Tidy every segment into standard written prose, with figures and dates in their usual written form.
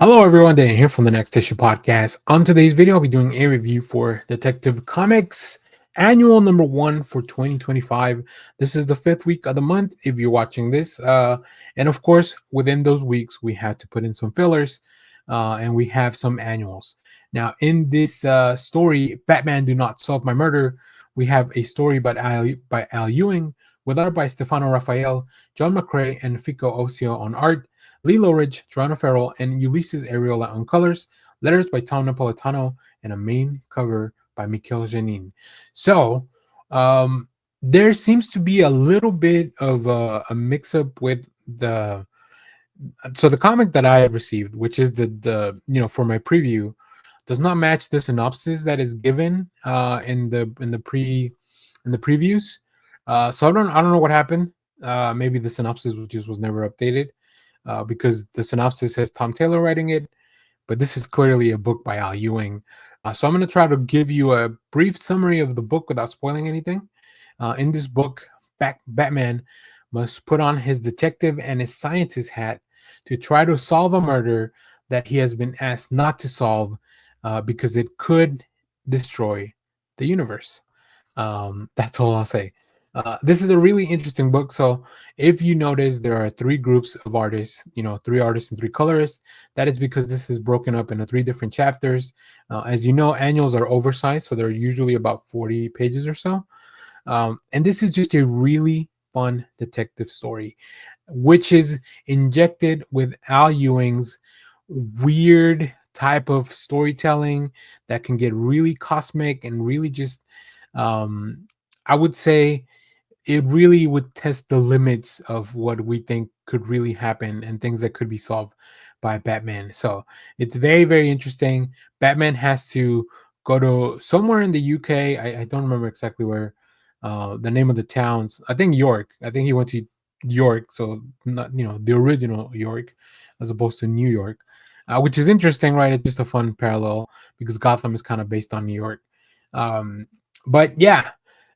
Hello everyone, Dan here from the Next Issue Podcast. On today's video, I'll be doing a review for Detective Comics Annual number 1 for 2025. This is the 5th week of the month if you're watching this. And of course, within those weeks, we had to put in some fillers and we have some annuals. Now, in this story, Batman Do Not Solve My Murder, we have a story by Al Ewing with art by Stefano Raphael, John McCrea, and Fico Ossio on art. Lee Lowridge, Toronto Farrell, and Ulysses Ariola on colors, letters by Tom Napolitano, and a main cover by Mikel Janin. So there seems to be a little bit of a mix-up with the comic that I received, which is the for my preview, does not match the synopsis that is given in the previews. So I don't know what happened. Maybe the synopsis just was never updated because the synopsis says Tom Taylor writing it, but this is clearly a book by Al Ewing. So I'm going to try to give you a brief summary of the book without spoiling anything. In this book, Batman must put on his detective and his scientist hat to try to solve a murder that he has been asked not to solve because it could destroy the universe. That's all I'll say. This is a really interesting book. So, if you notice, there are three groups of artists, 3 artists and 3 colorists. That is because this is broken up into 3 different chapters. As you know, annuals are oversized, so they're usually about 40 pages or so. And this is just a really fun detective story, which is injected with Al Ewing's weird type of storytelling that can get really cosmic and really just, I would say, it really would test the limits of what we think could really happen and things that could be solved by Batman. So it's very, very interesting. Batman has to go to somewhere in the UK. I don't remember exactly where, the name of the towns. I think York. I think he went to York. So not, the original York as opposed to New York, which is interesting, right? It's just a fun parallel because Gotham is kind of based on New York. But yeah,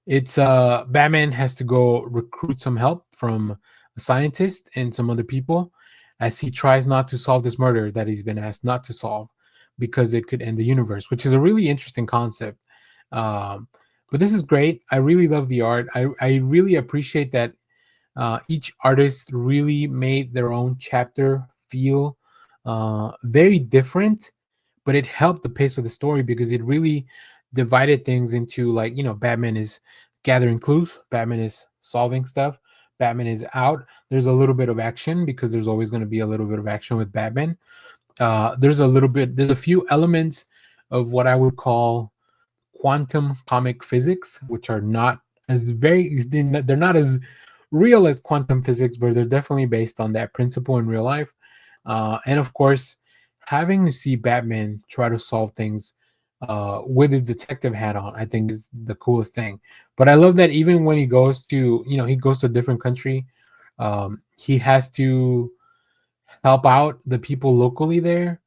it's Batman has to go recruit some help from a scientist and some other people as he tries not to solve this murder that he's been asked not to solve because it could end the universe, which is a really interesting concept. Um, but this is great. I really love the art. I really appreciate that each artist really made their own chapter feel very different, but it helped the pace of the story because it really divided things into, like, Batman is gathering clues, Batman is solving stuff, Batman is out. There's a little bit of action because there's always going to be a little bit of action with Batman. There's a few elements of what I would call quantum comic physics, which are not as they're not as real as quantum physics, but they're definitely based on that principle in real life. And of course, having to see Batman try to solve things with his detective hat on, I think is the coolest thing. But I love that even when he goes to, he goes to a different country, he has to help out the people locally there.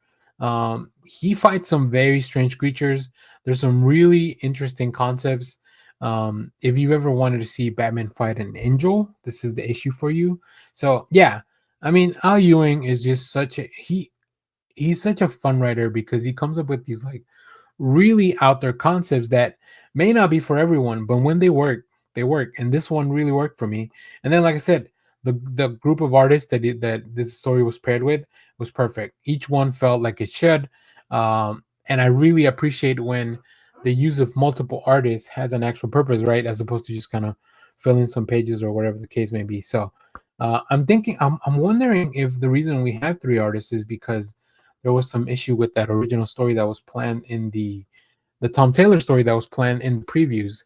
He fights some very strange creatures. There's some really interesting concepts. If you ever wanted to see Batman fight an angel, this is the issue for you. So yeah, I mean, Al Ewing is just he's such a fun writer because he comes up with these, like, really out there concepts that may not be for everyone, but when they work, they work. And this one really worked for me. And then, like I said, the group of artists that this story was paired with was perfect. Each one felt like it should. And I really appreciate when the use of multiple artists has an actual purpose, right? As opposed to just kind of fill in some pages or whatever the case may be. So I'm wondering if the reason we have 3 artists is because there was some issue with that original story that was planned in the Tom Taylor story that was planned in the previews.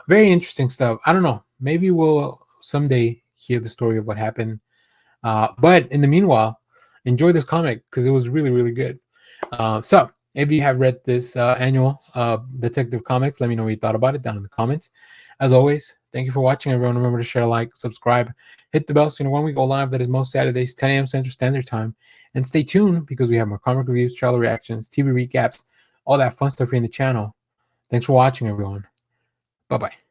Very interesting stuff. I don't know. Maybe we'll someday hear the story of what happened. But in the meanwhile, enjoy this comic because it was really, really good. So if you have read this annual Detective Comics, let me know what you thought about it down in the comments. As always, thank you for watching, everyone. Remember to share, like, subscribe, hit the bell so you know when we go live. That is most Saturdays, 10 a.m. Central Standard Time. And stay tuned because we have more comic reviews, trailer reactions, TV recaps, all that fun stuff here in the channel. Thanks for watching, everyone. Bye-bye.